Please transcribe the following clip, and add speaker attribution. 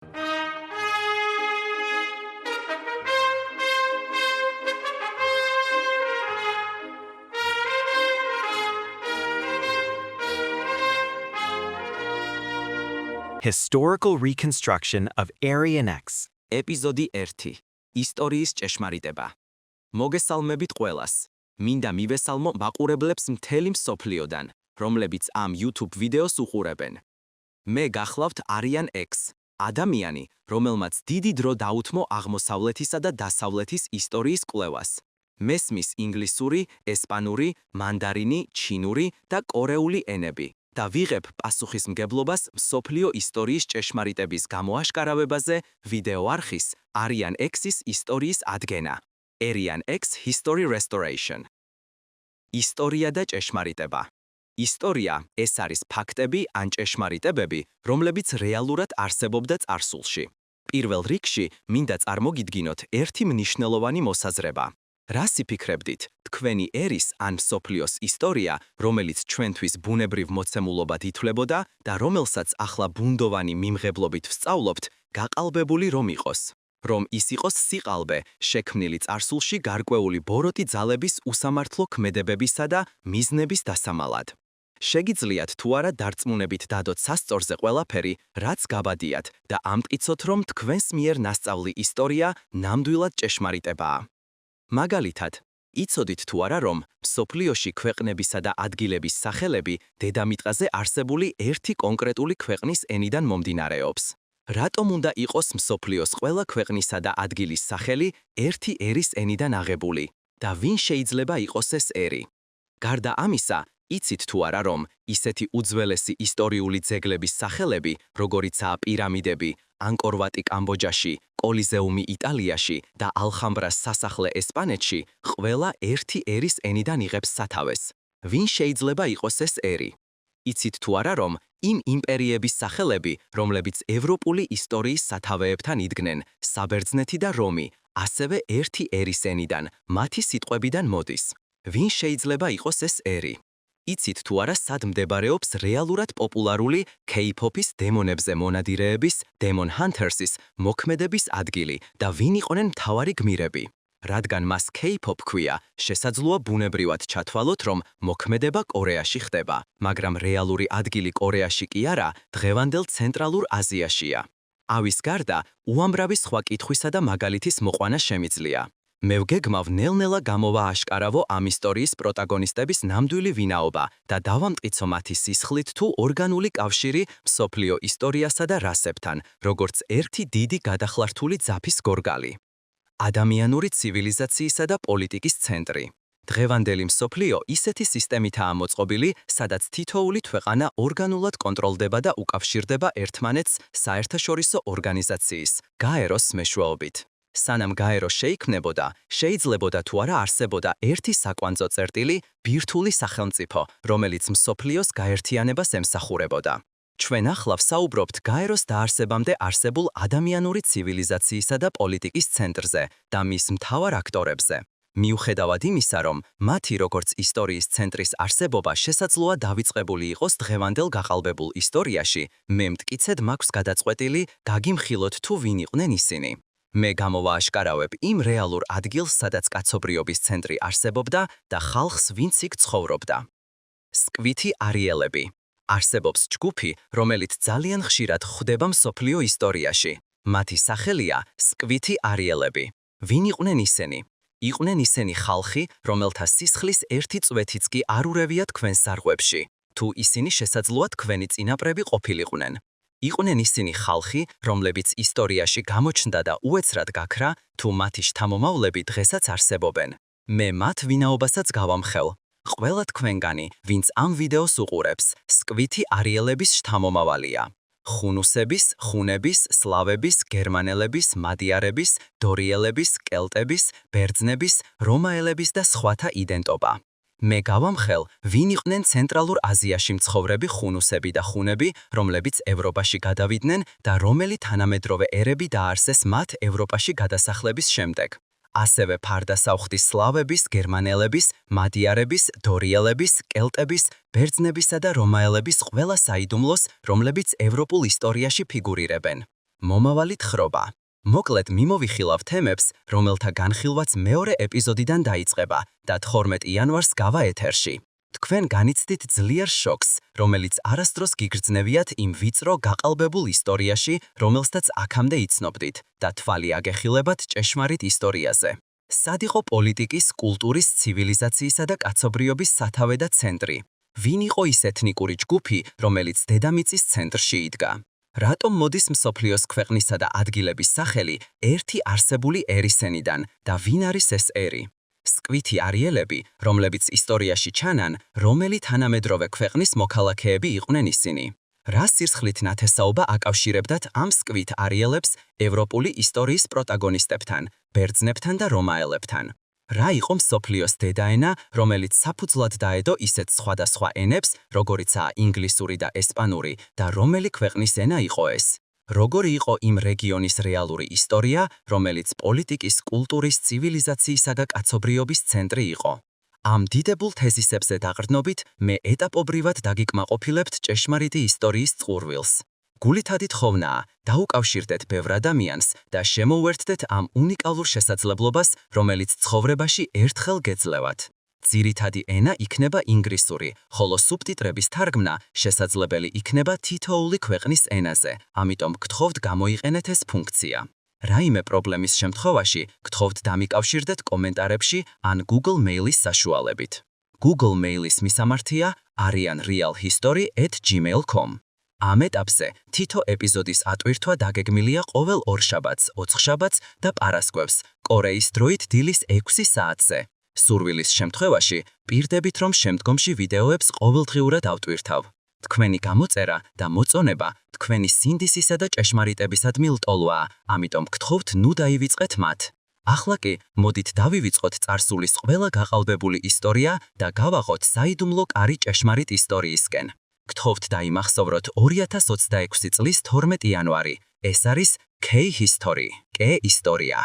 Speaker 1: Historical reconstruction of Aryan X.
Speaker 2: ეპიზოდი 1. ისტორიის ჭეშმარიტება. მოგესალმებით ყველას. მინდა მივესალმო მაყურებლებს მთელი მსოფლიოდან, რომლებიც ამ YouTube ვიდეოს უყურებენ. მე გახლავთ Aryan X, ადამიანი, რომელმაც დიდი დრო დაუთმო აღმოსავლეთისა და დასავლეთის ისტორიის კვლევას. მესმის ინგლისური, ესპანური, მანდარინი, ჩინური და კორეული ენები. და ვიღებ პასუხისმგებლობას მსოფლიო ისტორიის ჭეშმარიტების გამოაშკარავებაზე ვიდეო არხის Aryan X-ის ისტორიის ადგენა. Aryan X History Restoration. ისტორია და ჭეშმარიტება. ისტორია ეს არის ფაქტები ან ჭეშმარიტებები, რომლებიც რეალურად არსებობდა წარსულში. პირველ რიგში მინდა წარმოგიდგინოთ ერთი მნიშვნელოვანი მოსაზრება. რას იფიქრებდით, თქვენი ერის ან მსოფლიოს ისტორია, რომელიც ჩვენთვის ბუნებრივ მოცემულობად ითვლებოდა და რომელსაც ახლა ბუნდოვანი მიმღებლობით ვსწავლობთ, გაყალბებული რომ იყოს. რომ ის იყოს სიყალბე, შექმნილი წარსულში გარკვეული ბოროტი ძალების უსამართლო ქმედებებისა და მიზნების დასამალად. შეგიძლიათ თუ არა დარწმუნებით დადოთ სასწორზე ყველაფერი, რაც გაბადიათ და ამტკიცოთ, რომ თქვენს მიერ ნასწავლი ისტორია ნამდვილად ჭეშმარიტებაა. მაგალითად, იცოდით თუ არა რომ მსოფლიოში ქვეყნებისა და ადგილების სახელები დედამიწაზე არსებული ერთი კონკრეტული ქვეყნის ენიდან მომდინარეობს. რატომ უნდა იყოს მსოფლიოს ყველა ქვეყნისა და ადგილის სახელი ერთი ერის ენიდან აღებული და ვინ შეიძლება იყოს ეს ერი? გარდა ამისა, იცით თუ არა რომ ისეთი უძველესი ისტორიული ძეგლების სახელები, როგორიცაა პირამიდები, ანგკორ-ვატი კამბოჯაში, კოლიზეუმი იტალიაში და ალხამბრას სასახლე ესპანეთში, ყველა ერთი ერის ენიდან იღებს სათავეს. ვინ შეიძლება იყოს ეს ერი? იცით თუ არა რომ იმ იმპერიების სახელები, რომლებიც ევროპული ისტორიის სათავეებთან იდგნენ, საბერძნეთი და რომი, ასევე ერთი ერის ენიდან, მათი სიტყვებიდან მოდის. ვინ შეიძლება იყოს ეს ერი? იცით თუ არა სად მდებარეობს რეალურად პოპულარული K-pop-ის დემონებზე მონადირეების, Demon Hunters-ის მოქმედების ადგილი და ვინ იყვნენ მთავარი გმირები? რადგან მას K-pop ქვია, შესაძლოა ბუნებრივად ჩათვალოთ, რომ მოქმედება კორეაში ხდება, მაგრამ რეალური ადგილი კორეაში კი არა, დღევანდელ ცენტრალურ აზიაშია. ავის გარდა, უამრავი სხვა კითხვისა და მაგალითის მოყვანა შემიძლია. მე ვგეგმავ ნელ-ნელა გამოვააშკარავო ამ ისტორიის პროტაგონისტების ნამდვილი ვინაობა და დავამტკიცო მათი სისხლით თუ ორგანული კავშირი მსოფლიო ისტორიასა და რასებთან, როგორც ერთი დიდი გადახლართული ძაფის გორგალი. ადამიანური ცივილიზაციისა და პოლიტიკის ცენტრი. დღევანდელი მსოფლიო ისეთი სისტემითაა მოწყობილი, სადაც თითოეული ქვეყანა ორგანულად კონტროლდება და უკავშირდება ერთმანეთს საერთაშორისო ორგანიზაციის, გაეროს მეშვეობით. სანამ გაერო შეიქმნებოდა, შეიძლებოდა თუ არა არსებოდა ერთი საკვანძო წერტილი, ბირთვული სახელმწიფო, რომელიც მსოფლიოს გაერთიანებას ემსახურებოდა. ჩვენ ახლა ვსაუბრობთ გაეროს დაარსებამდე არსებულ ადამიანური ცივილიზაციისა და პოლიტიკის ცენტრზე და მის მთავარ აქტორებზე. მიუხედავად იმისა, რომ მათი როგორც ისტორიის ცენტრის არსებობა შესაძლოა დავიწყებული იყოს დღევანდელ გაყალბებულ ისტორიაში, მე მტკიცედ მაქვს გადაწყვეტილი გაგიმხილოთ თუ ვინ იყვნენ ისინი. მე გამოვააშკარავებ იმ რეალურ ადგილს, სადაც კაცობრიობის ცენტრი არსებობდა და ხალხს, ვინც იქ ცხოვრობდა. სკვითი არიელები. არსებობს ჯგუფი, რომელიც ძალიან ხშირად ხვდება მსოფლიო ისტორიაში. მათი სახელია სკვითი არიელები. ვინ იყვნენ ისინი? იყვნენ ისინი ხალხი, რომელთა სისხლის ერთი წვეთიც კი არ ურევია თქვენ სარღვებში, თუ ისინი შესაძლოა თქვენი წინაპრები ყოფილიყვნენ. იყვნენ ისინი ხალხი, რომლებიც ისტორიაში გამოჩნდა და უეცრად გაქრა, თუ მათი შთამომავლები დღესაც არსებობენ. მე მათ ვინაობასაც გავამხელ. ყველა თქვენგანი, ვინც ამ ვიდეოს უყურებს, სკვითი არიელების შთამომავალია. ხუნუსების, ხუნების, სლავების, გერმანელების, მადიარების, დორიელების, კელტების, ბერძნების, რომაელების და სხვათა იდენტობა. მე გავამხელ, ვინ იყვნენ ცენტრალურ აზიაში მცხოვრები ხუნუსები და ხუნები, რომლებიც ევროპაში გადავიდნენ და რომელი თანამედროვე ერები დაარსეს მათ ევროპაში გადასახლების შემდეგ. ასევე ფარდასაუხდის სლავების, გერმანელების, მადიარების, დორიელების, კელტების, ბერძნებისა და რომაელების ყველა საიდუმლოს, რომლებიც ევროპულ ისტორიაში ფიგურირებენ. მომავალი თხრობა. მოკლედ მიმოვიხილავ თემებს, რომელთა განხილვაც მეორე ეპიზოდიდან დაიწყება და 12 იანვარს გავა ეთერში. თქვენ განიცდით ძლიერ შოკს, რომელიც არასდროს გიგრძნებიათ იმ ვიწრო გაყალბებულ ისტორიაში, რომელსაც აქამდე იცნობდით და თვალი აგეხილებათ ჭეშმარიტ ისტორიაზე. სად იყო პოლიტიკის, კულტურის, ცივილიზაციისა და კაცობრიობის სათავე და ცენტრი? ვინ იყო ის ეთნიკური ჯგუფი, რომელიც დედამიწის ცენტრში იდგა? რატომ მოდის მსოფლიოს ქვეყნისა და ადგილების სახელი ერთი არსებული ერისენიდან და ვინ არის ეს ერი? სკვითი არიელები, რომლებიც ისტორიაში ჩანან, რომელი თანამედროვე ქვეყნის მოქალაქეები იყვნენ ისინი? რა სირცხლით ნათესაობა აკავშირებდათ ამ სკვით არიელებს ევროპული ისტორიის პროტაგონისტებთან, ბერძნებთან და რომაელებთან? რა იყო მსოფლიოს დედაენა, რომელიც საფუძვლად დაედო ისეთ სხვადასხვა ენებს, როგორიცაა ინგლისური და ესპანური და რომელი ქვეყნის ენა იყო ეს? როგორი იყო იმ რეგიონის რეალური ისტორია, რომელიც პოლიტიკის, კულტურის, ცივილიზაციისა და კაცობრიობის ცენტრი იყო? ამ დიდებულ თეზისებზე დაყრდნობით, მე ეტაპობრივად დაგიკმაყოფილებთ ჭეშმარიტი ისტორიის წყურვილს. გულითადი თხოვნაა, დაუკავშირდეთ ბევრ ადამიანს და შემოუერთდეთ ამ უნიკალურ შესაძლებლობას, რომელიც ცხოვრებაში ერთხელ გეძლევათ. ძირითადი ენა იქნება ინგლისური, ხოლო სუბტიტრების თარგმნა შესაძლებელი იქნება თითოეული ქვეყნის ენაზე, ამიტომ გთხოვთ გამოიყენეთ ეს ფუნქცია. რაიმე პრობლემის შემთხვევაში გთხოვთ დამიკავშირდეთ კომენტარებში ან Google Mail-ის საშუალებით. Google Mail-ის მისამართია arianrealhistory@gmail.com. ამ ეტაპზე თითო ეპიზოდის ატვირთვა დაგეგმილია ყოველ ორშაბათს, ოთხშაბათს და პარასკვევს, კორეის დროით დილის 6 საათზე. სურვილის შემთხვევაში პირდებით, რომ შემდგომში ვიდეოებს ყოველდღიურად ავტვირთავ. თქვენი გამოწერა და მოწონება თქვენი სინდისისა და ჭეშმარიტებისადმი ლტოლვაა, ამიტომ გთხოვთ ნუ დაივიწყეთ მათ. ახლა კი მოდით დავივიწყოთ წარსულის ყველა გაყალბებული ისტორია და გავაღოთ საიდუმლო კარი ჭეშმარიტ ისტორიისკენ. გთხოვთ დაიმახსოვროთ 2026 წლის 12 იანვარი. ეს არის K-History, K-ისტორია.